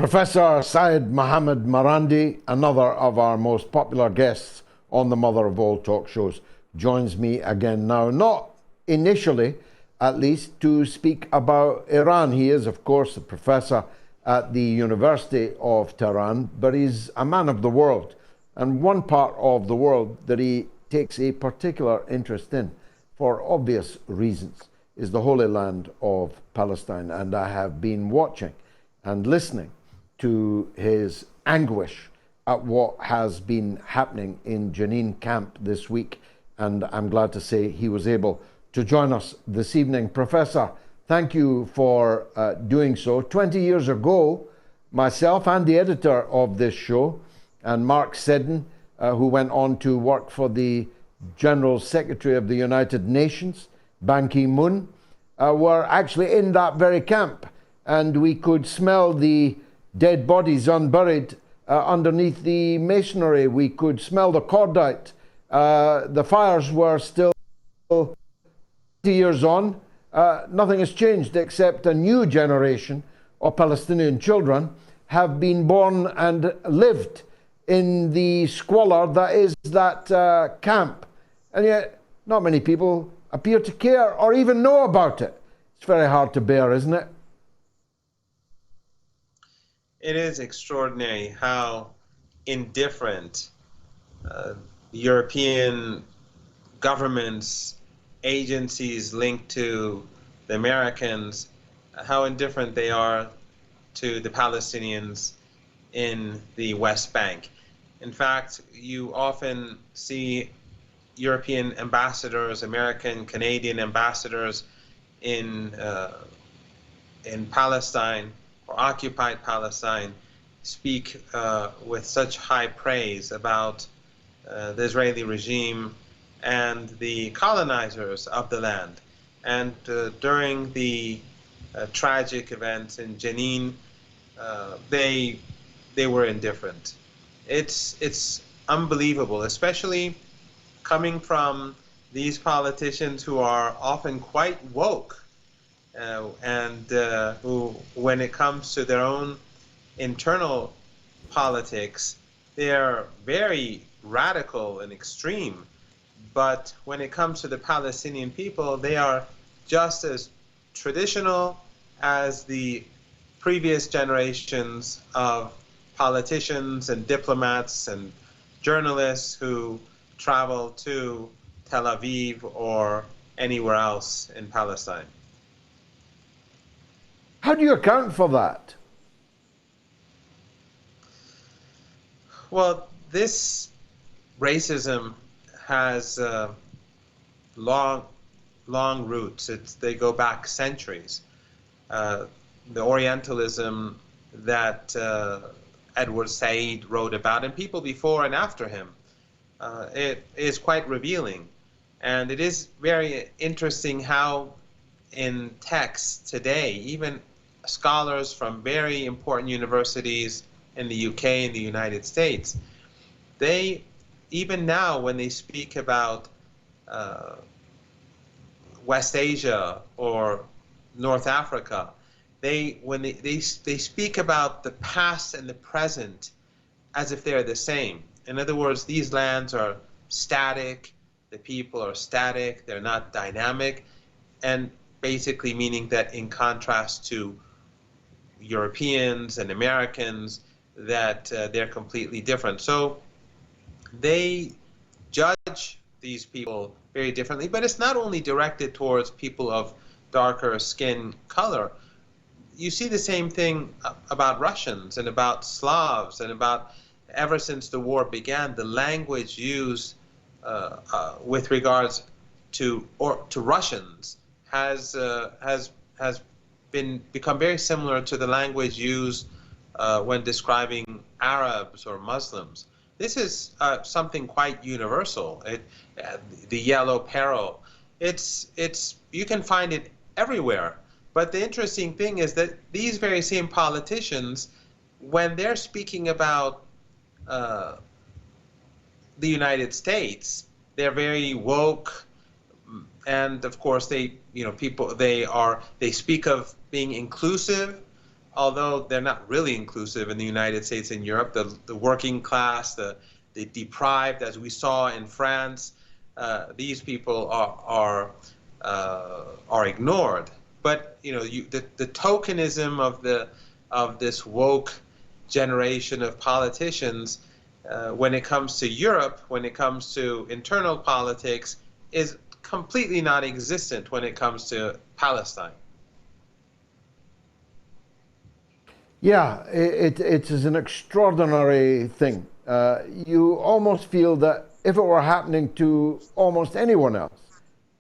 Professor Seyed Marandi, another of our most popular guests on the mother of all talk shows, joins me again now, not initially at least, to speak about Iran. He is, of course, a professor at the University of Tehran, but he's a man of the world. And one part of the world that he takes a particular interest in, for obvious reasons, is the Holy Land of Palestine. And I have been watching and listening to his anguish at what has been happening in Jenin camp this week. And I'm glad to say he was able to join us this evening. Professor, thank you for doing so. 20 years ago, myself and the editor of this show, and Mark Seddon, who went on to work for the General Secretary of the United Nations, Ban Ki-moon, were actually in that very camp. And we could smell the dead bodies unburied underneath the masonry. We could smell the cordite. The fires were still 20 years on. Nothing has changed except a new generation of Palestinian children have been born and lived in the squalor that is that camp. And yet not many people appear to care or even know about it. It's very hard to bear, isn't it? It is extraordinary how indifferent European governments, agencies linked to the Americans, how indifferent they are to the Palestinians in the West Bank. In fact, you often see European ambassadors, American, Canadian ambassadors in Palestine or occupied Palestine speak with such high praise about the Israeli regime and the colonizers of the land. And during the tragic events in Jenin, they were indifferent. It's unbelievable, especially coming from these politicians who are often quite woke and who, when it comes to their own internal politics, they're very radical and extreme. But when it comes to the Palestinian people, they are just as traditional as the previous generations of politicians and diplomats and journalists who travel to Tel Aviv or anywhere else in Palestine. How do you account for that? Well, this racism has long roots. They go back centuries. The Orientalism that Edward Said wrote about, and people before and after him, it is quite revealing. And it is very interesting how in texts today, even scholars from very important universities in the UK and the United States, they, even now when they speak about West Asia or North Africa, when they speak about the past and the present as if they're the same. In other words, these lands are static, the people are static, they're not dynamic, and basically meaning that in contrast to Europeans and Americans, that they're completely different. So they judge these people very differently, but it's not only directed towards people of darker skin color. You see the same thing about Russians and about Slavs and about, ever since the war began, the language used with regards to Russians has become very similar to the language used when describing Arabs or Muslims. This is something quite universal. The yellow peril. You can find it everywhere. But the interesting thing is that these very same politicians, when they're speaking about the United States, they're very woke, and of course they speak of being inclusive, although they're not really inclusive in the United States and Europe. The working class, the deprived, as we saw in France, these people are ignored. But the tokenism of this woke generation of politicians, when it comes to Europe, when it comes to internal politics, is completely non-existent when it comes to Palestine. Yeah, it is an extraordinary thing. You almost feel that if it were happening to almost anyone else,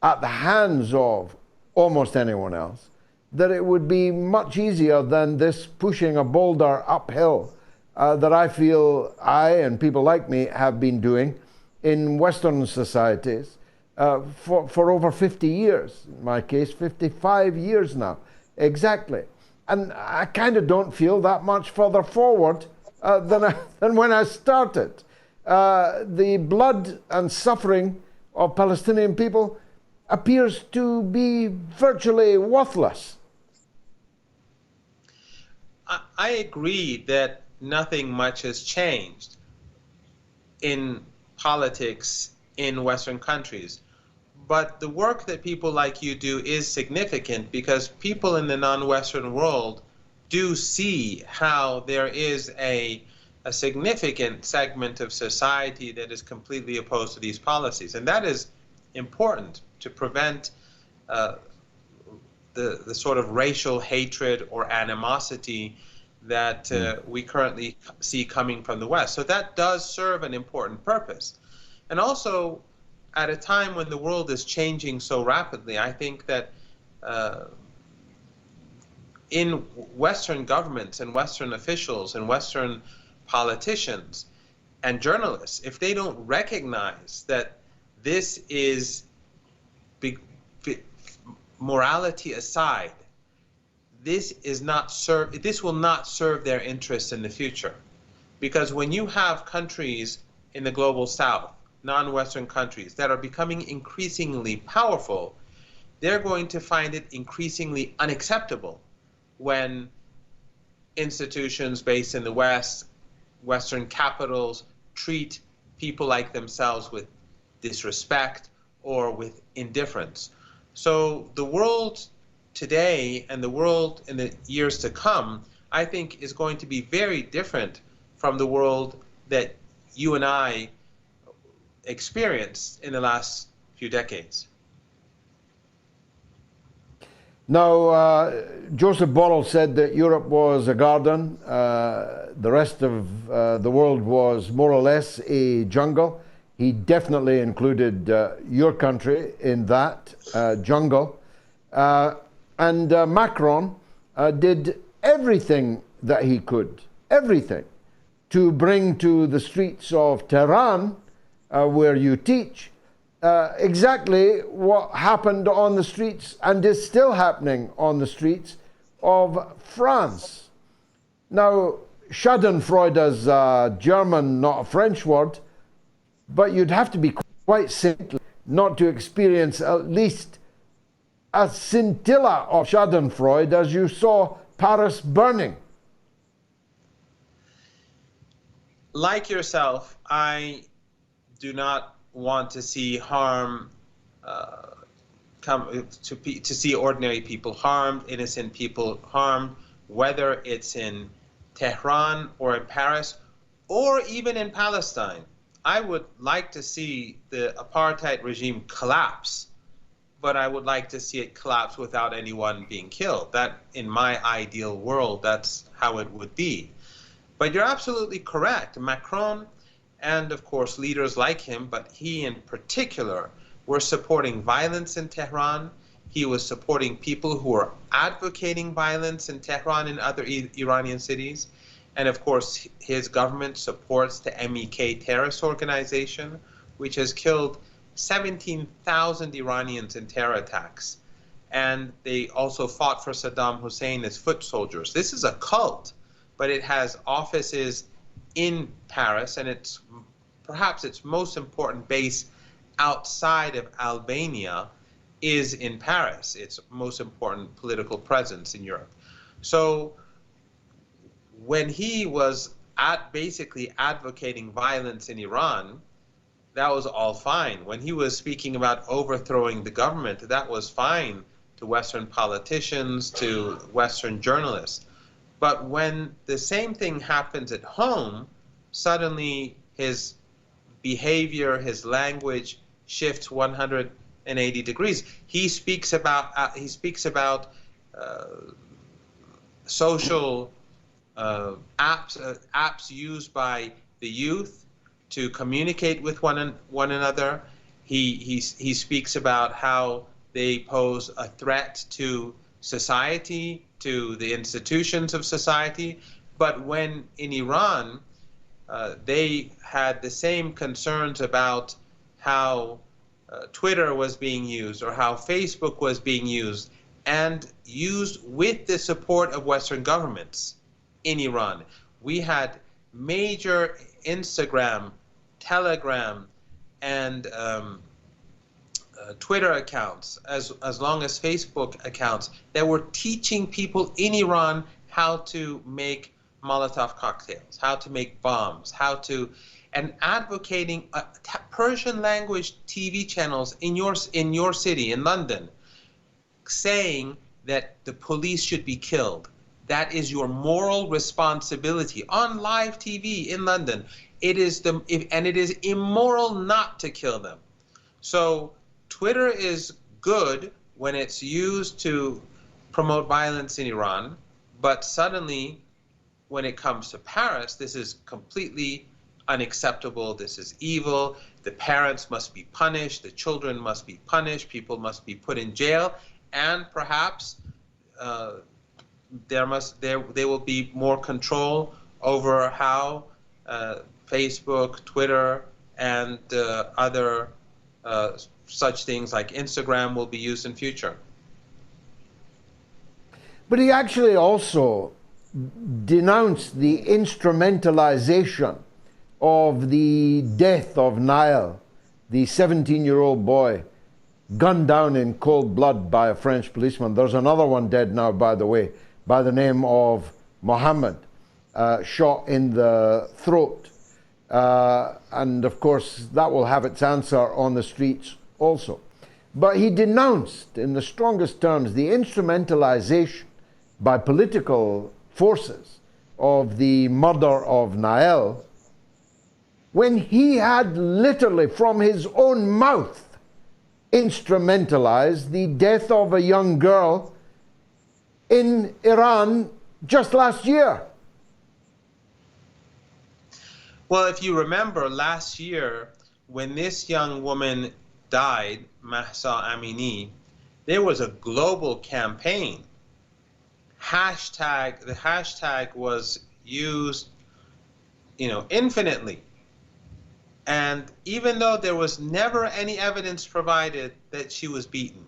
at the hands of almost anyone else, that it would be much easier than this pushing a boulder uphill that I feel I and people like me have been doing in Western societies for over 50 years. In my case, 55 years now, exactly. And I kind of don't feel that much further forward than when I started. The blood and suffering of Palestinian people appears to be virtually worthless. I agree that nothing much has changed in politics in Western countries. But the work that people like you do is significant because people in the non-Western world do see how there is a significant segment of society that is completely opposed to these policies. And that is important to prevent the sort of racial hatred or animosity that we currently see coming from the West. So that does serve an important purpose. And also, at a time when the world is changing so rapidly, I think that in Western governments and Western officials and Western politicians and journalists, if they don't recognize that this is morality aside, this will not serve their interests in the future. Because when you have countries in the global south, non-Western countries that are becoming increasingly powerful, they're going to find it increasingly unacceptable when institutions based in the West, Western capitals, treat people like themselves with disrespect or with indifference. So the world today and the world in the years to come, I think, is going to be very different from the world that you and I experienced in the last few decades. Now, Joseph Borrell said that Europe was a garden, the rest of the world was more or less a jungle. He definitely included your country in that jungle. And Macron did everything that he could, everything, to bring to the streets of Tehran, where you teach, exactly what happened on the streets and is still happening on the streets of France. Now, Schadenfreude is a German, not a French word, but you'd have to be quite saintly not to experience at least a scintilla of Schadenfreude as you saw Paris burning. Like yourself, I do not want to see harm to see ordinary people harmed, innocent people harmed, whether it's in Tehran or in Paris or even in Palestine. I would like to see the apartheid regime collapse, but I would like to see it collapse without anyone being killed. That, in my ideal world, that's how it would be. But you're absolutely correct. Macron and, of course, leaders like him, but he in particular, were supporting violence in Tehran. He was supporting people who were advocating violence in Tehran and other Iranian cities. And, of course, his government supports the MEK terrorist organization, which has killed 17,000 Iranians in terror attacks. And they also fought for Saddam Hussein as foot soldiers. This is a cult, but it has offices in Paris, and it's perhaps its most important base outside of Albania is in Paris, its most important political presence in Europe. So when he was basically advocating violence in Iran, that was all fine. When he was speaking about overthrowing the government, that was fine to Western politicians, to Western journalists. But when the same thing happens at home, suddenly his behavior, his language shifts 180 degrees. He speaks about social apps used by the youth to communicate with one another. He speaks about how they pose a threat to society, to the institutions of society. But when in Iran, they had the same concerns about how Twitter was being used or how Facebook was being used, and used with the support of Western governments in Iran. We had major Instagram, Telegram, and Twitter accounts, as long as Facebook accounts, that were teaching people in Iran how to make Molotov cocktails, how to make bombs, and advocating Persian language TV channels in your city, in London, saying that the police should be killed. That is your moral responsibility on live TV in London. It is immoral not to kill them. So Twitter is good when it's used to promote violence in Iran, but suddenly when it comes to Paris, this is completely unacceptable. This is evil. The parents must be punished. The children must be punished. People must be put in jail, and perhaps there will be more control over how Facebook, Twitter, and other such things like Instagram will be used in future. But he actually also denounced the instrumentalization of the death of Nael, the 17-year-old boy gunned down in cold blood by a French policeman. There's another one dead now, by the way, by the name of Mohammed, shot in the throat. And of course, that will have its answer on the streets also. But he denounced, in the strongest terms, the instrumentalization by political forces of the murder of Nael, when he had literally from his own mouth instrumentalized the death of a young girl in Iran just last year. Well, if you remember last year, when this young woman died, Mahsa Amini, there was a global campaign. The hashtag was used, infinitely. And even though there was never any evidence provided that she was beaten,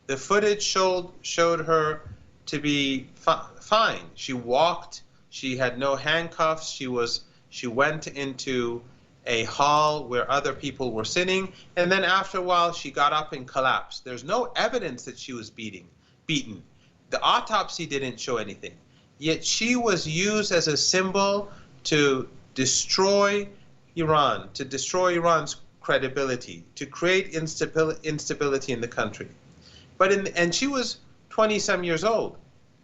the footage showed her to be fine. She walked, she had no handcuffs, she went into a hall where other people were sitting, and then after a while she got up and collapsed. There's no evidence that she was beaten. The autopsy didn't show anything. Yet she was used as a symbol to destroy Iran, to destroy Iran's credibility, to create instability in the country. And she was 20-some years old.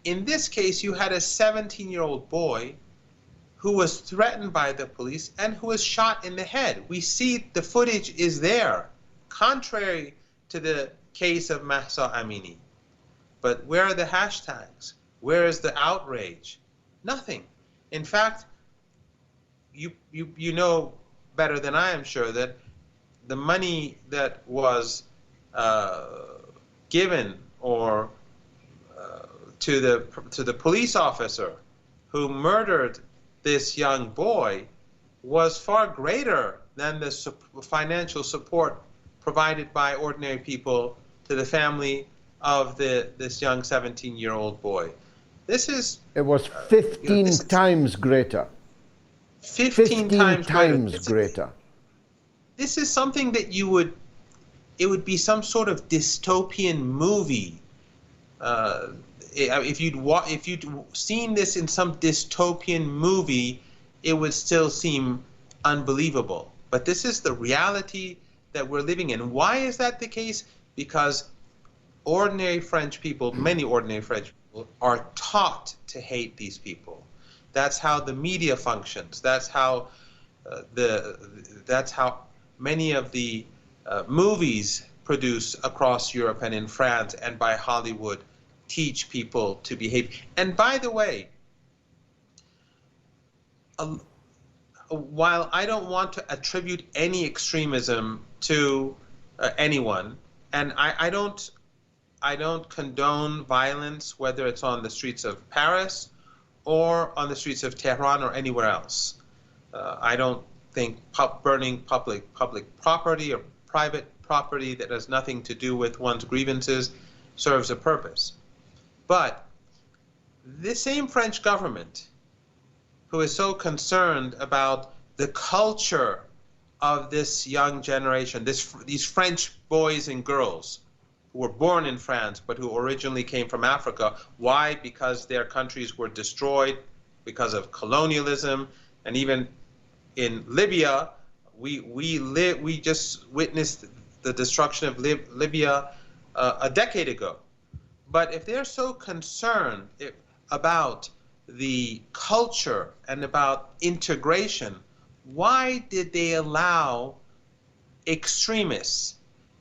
In this case, you had a 17-year-old boy who was threatened by the police and who was shot in the head. We see the footage is there, contrary to the case of Mahsa Amini. But where are the hashtags? Where is the outrage? Nothing. In fact, you know better than I am sure that the money that was given or to the police officer who murdered this young boy was far greater than the financial support provided by ordinary people to the family of this young 17-year-old boy. It was 15 times greater. 15 times greater. This is something that it would be some sort of dystopian movie. if you'd seen this in some dystopian movie, it would still seem unbelievable. But this is the reality that we're living in. Why is that the case? Because ordinary French people, many ordinary French people, are taught to hate these people. That's how the media functions. That's how many of the movies produced across Europe and in France and by Hollywood teach people to behave. And by the way, while I don't want to attribute any extremism to anyone, and I don't condone violence, whether it's on the streets of Paris or on the streets of Tehran or anywhere else. I don't think burning public property or private property that has nothing to do with one's grievances serves a purpose. But this same French government, who is so concerned about the culture of this young generation, these French boys and girls who were born in France but who originally came from Africa. Why? Because their countries were destroyed because of colonialism. And even in Libya, we just witnessed the destruction of Libya a decade ago. But if they're so concerned about the culture and about integration, why did they allow extremists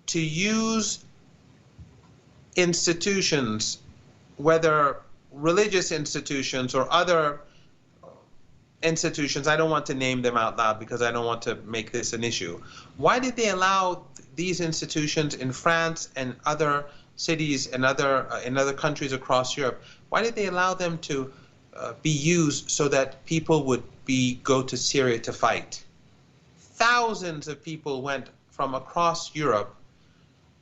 to use institutions, whether religious institutions or other institutions? I don't want to name them out loud because I don't want to make this an issue. Why did they allow these institutions in France and other cities and in other countries across Europe? Why did they allow them to be used so that people would go to Syria to fight? Thousands of people went from across Europe,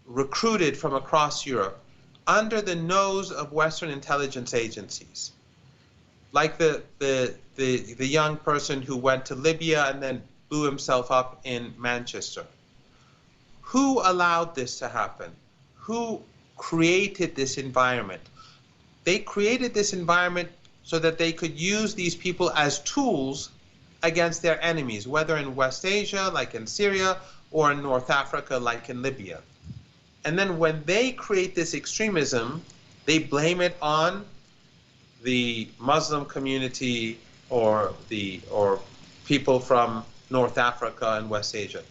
recruited from across Europe, under the nose of Western intelligence agencies, like the young person who went to Libya and then blew himself up in Manchester. Who allowed this to happen? Who created this environment? They created this environment so that they could use these people as tools against their enemies, whether in West Asia, like in Syria, or in North Africa, like in Libya. And then when they create this extremism, they blame it on the Muslim community or people from North Africa and West Asia.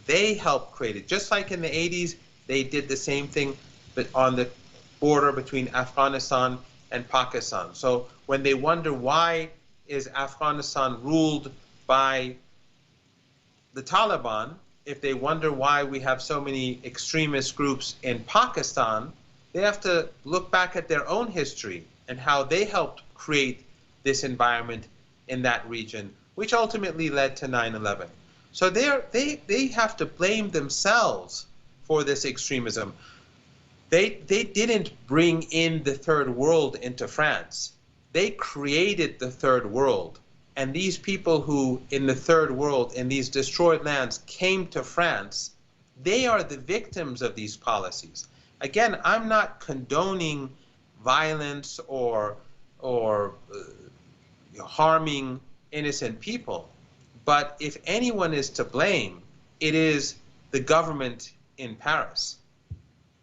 They helped create it. Just like in the 80s, they did the same thing but on the border between Afghanistan and Pakistan. So when they wonder why is Afghanistan ruled by the Taliban, if they wonder why we have so many extremist groups in Pakistan, they have to look back at their own history and how they helped create this environment in that region, which ultimately led to 9/11. So they have to blame themselves for this extremism. They didn't bring in the third world into France. They created the third world. And these people who in the third world, in these destroyed lands, came to France, they are the victims of these policies. Again, I'm not condoning violence or harming innocent people. But if anyone is to blame, it is the government in Paris.